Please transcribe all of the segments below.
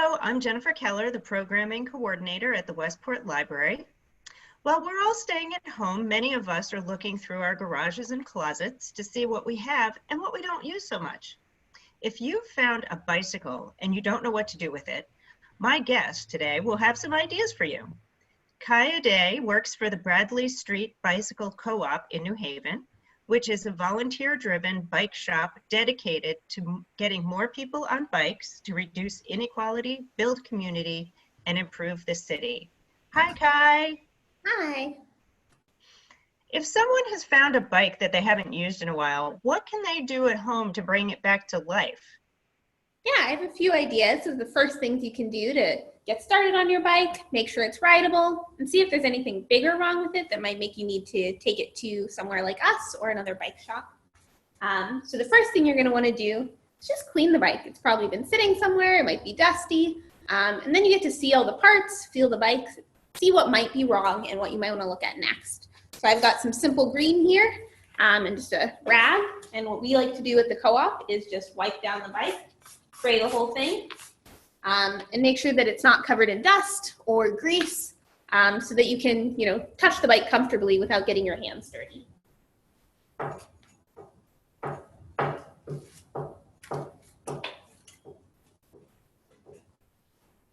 Hello, I'm Jennifer Keller, the Programming Coordinator at the Westport Library. While we're all staying at home, many of us are looking through our garages and closets to see what we have and what we don't use so much. If you've found a bicycle and you don't know what to do with it, my guest today will have some ideas for you. Kaya Day works for the Bradley Street Bicycle Co-op in New Haven, which is a volunteer-driven bike shop dedicated to getting more people on bikes to reduce inequality, build community, and improve the city. Hi, Kai. Hi. If someone has found a bike that they haven't used in a while, what can they do at home to bring it back to life? Yeah, I have a few ideas of the first things you can do to get started on your bike, make sure it's rideable, and see if there's anything bigger wrong with it that might make you need to take it to somewhere like us or another bike shop. So the first thing you're going to want to do is just clean the bike. It's probably been sitting somewhere, it might be dusty, and then you get to see all the parts, feel the bike, see what might be wrong and what you might want to look at next. So I've got some simple green here and just a rag, and what we like to do at the co-op is just wipe down the bike, spray the whole thing, and make sure that it's not covered in dust or grease so that you can, touch the bike comfortably without getting your hands dirty.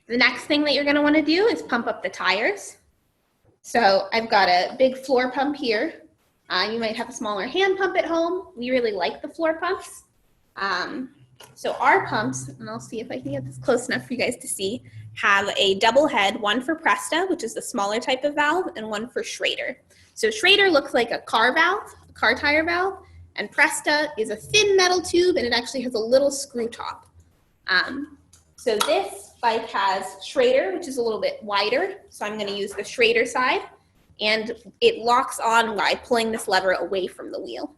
The next thing that you're going to want to do is pump up the tires. So I've got a big floor pump here. You might have a smaller hand pump at home. We really like the floor pumps. So our pumps, and I'll see if I can get this close enough for you guys to see, have a double head, one for Presta, which is the smaller type of valve, and one for Schrader. So Schrader looks like a car valve, a car tire valve, and Presta is a thin metal tube, and it actually has a little screw top. So this bike has Schrader, which is a little bit wider, so I'm going to use the Schrader side, and it locks on by pulling this lever away from the wheel.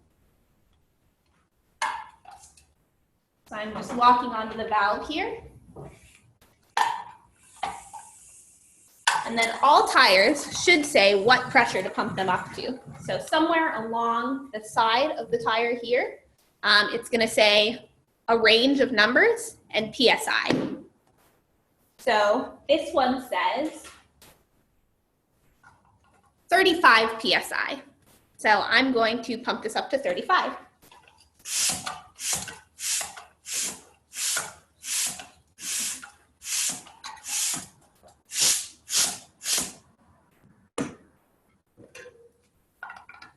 So I'm just locking onto the valve here. And then all tires should say what pressure to pump them up to. So somewhere along the side of the tire here, it's going to say a range of numbers and PSI. So this one says 35 PSI. So I'm going to pump this up to 35.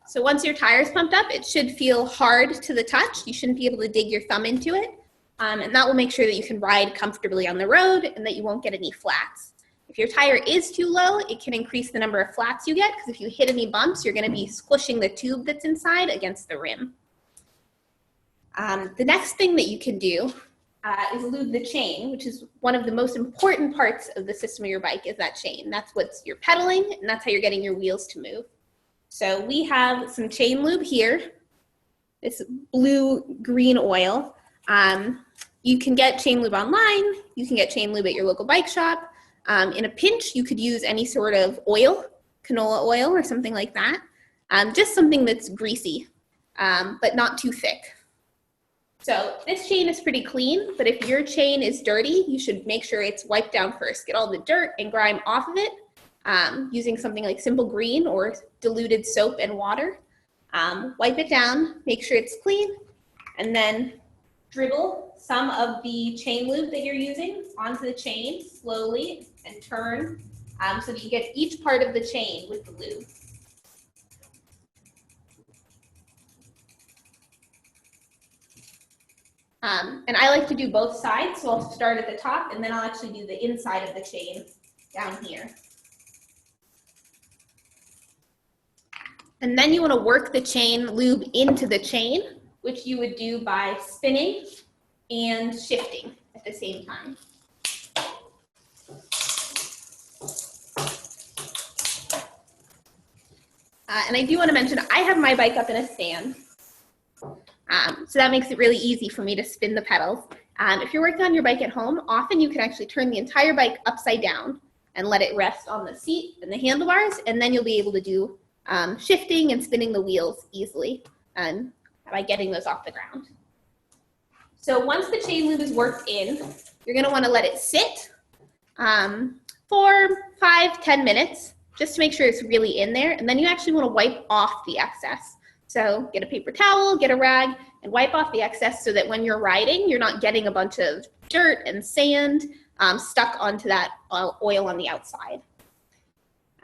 So once your tire's pumped up, it should feel hard to the touch. You shouldn't be able to dig your thumb into it. And that will make sure that you can ride comfortably on the road and that you won't get any flats. If your tire is too low, it can increase the number of flats you get, because if you hit any bumps, you're going to be squishing the tube that's inside against the rim. The next thing that you can do is lube the chain, which is one of the most important parts of the system of your bike, is that chain. That's what's you're pedaling, and that's how you're getting your wheels to move. So we have some chain lube here, this blue-green oil. You can get chain lube online. You can get chain lube at your local bike shop. In a pinch, you could use any sort of oil, canola oil or something like that. Just something that's greasy, but not too thick. So this chain is pretty clean, but if your chain is dirty, you should make sure it's wiped down first. Get all the dirt and grime off of it using something like Simple Green or diluted soap and water. Wipe it down, make sure it's clean, and then dribble some of the chain lube that you're using onto the chain slowly and turn so that you get each part of the chain with the lube. And I like to do both sides, so I'll start at the top and then I'll actually do the inside of the chain down here. And then you want to work the chain lube into the chain, which you would do by spinning and shifting at the same time. And I do want to mention, I have my bike up in a stand. So that makes it really easy for me to spin the pedals. If you're working on your bike at home, often you can actually turn the entire bike upside down and let it rest on the seat and the handlebars, and then you'll be able to do shifting and spinning the wheels easily by getting those off the ground. So once the chain lube is worked in, you're going to want to let it sit for 5, 10 minutes, just to make sure it's really in there. And then you actually want to wipe off the excess. So get a paper towel, get a rag, and wipe off the excess so that when you're riding, you're not getting a bunch of dirt and sand stuck onto that oil on the outside.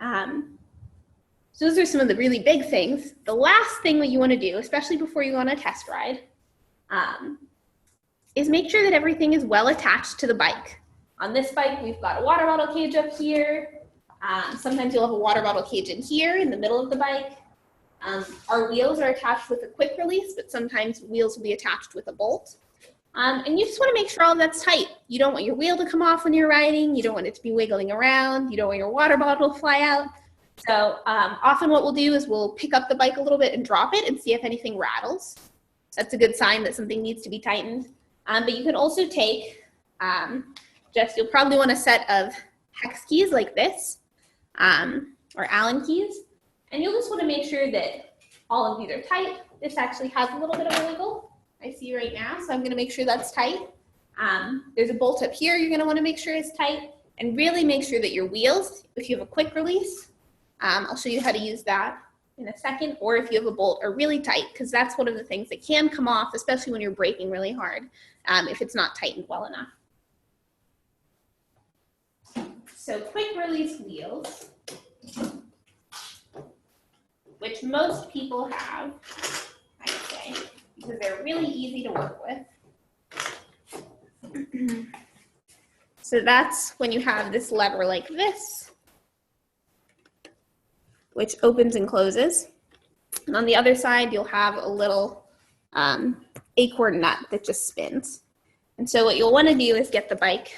So those are some of the really big things. The last thing that you want to do, especially before you go on a test ride, is make sure that everything is well attached to the bike. On this bike, we've got a water bottle cage up here. Sometimes you'll have a water bottle cage in here in the middle of the bike. Our wheels are attached with a quick release, but sometimes wheels will be attached with a bolt. And you just want to make sure all that's tight. You don't want your wheel to come off when you're riding. You don't want it to be wiggling around. You don't want your water bottle to fly out. So often what we'll do is we'll pick up the bike a little bit and drop it and see if anything rattles. That's a good sign that something needs to be tightened. But you can also take, you'll probably want a set of hex keys like this, or Allen keys. And you'll just want to make sure that all of these are tight. This actually has a little bit of a wiggle, I see right now, so I'm going to make sure that's tight. There's a bolt up here you're going to want to make sure is tight. And really make sure that your wheels, if you have a quick release, I'll show you how to use that in a second, or if you have a bolt, are really tight, because that's one of the things that can come off, especially when you're braking really hard, if it's not tightened well enough. So quick release wheels, which most people have, I would say, because they're really easy to work with. So that's when you have this lever like this, which opens and closes. And on the other side, you'll have a little acorn nut that just spins. And so what you'll want to do is get the bike,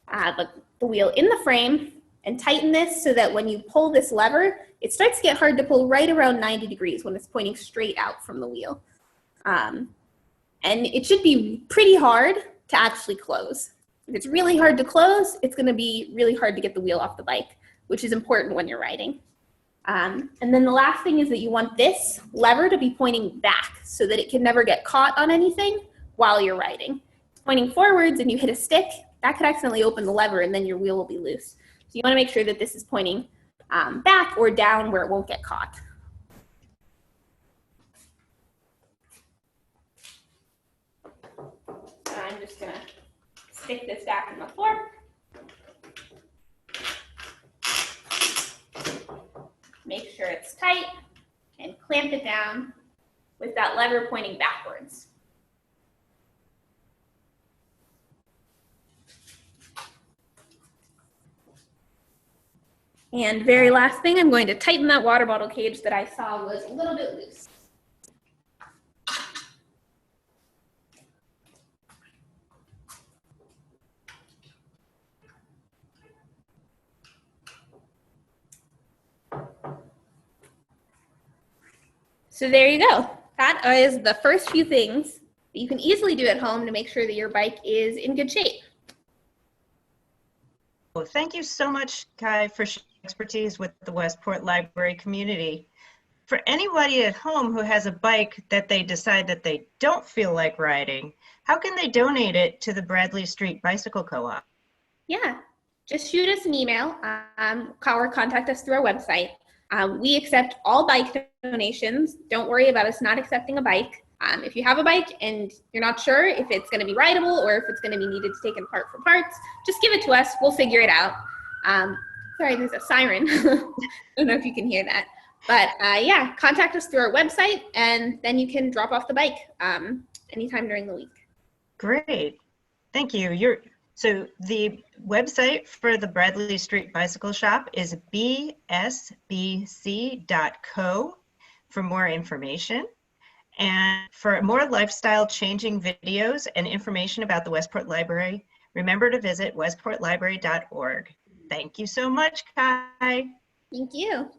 the wheel in the frame, and tighten this so that when you pull this lever, it starts to get hard to pull right around 90 degrees when it's pointing straight out from the wheel. And it should be pretty hard to actually close. If it's really hard to close, it's going to be really hard to get the wheel off the bike, which is important when you're riding. And then the last thing is that you want this lever to be pointing back so that it can never get caught on anything while you're riding. Pointing forwards and you hit a stick, that could accidentally open the lever and then your wheel will be loose. So you want to make sure that this is pointing back or down where it won't get caught. So I'm just going to stick this back in the floor. Make sure it's tight and clamp it down with that lever pointing backwards. And very last thing, I'm going to tighten that water bottle cage that I saw was a little bit loose. So there you go. That is the first few things that you can easily do at home to make sure that your bike is in good shape. Well, thank you so much, Kai, for sharing expertise with the Westport Library community. For anybody at home who has a bike that they decide that they don't feel like riding, how can they donate it to the Bradley Street Bicycle Co-op? Yeah, just shoot us an email or contact us through our website. We accept all bike donations. Don't worry about us not accepting a bike. If you have a bike and you're not sure if it's going to be rideable or if it's going to be needed to take apart for parts, just give it to us. We'll figure it out. Sorry, there's a siren. I don't know if you can hear that. But yeah, contact us through our website, and then you can drop off the bike anytime during the week. Great. Thank you. So the website for the Bradley Street Bicycle Shop is bsbc.co for more information. And for more lifestyle changing videos and information about the Westport Library, remember to visit westportlibrary.org. Thank you so much, Kai. Thank you.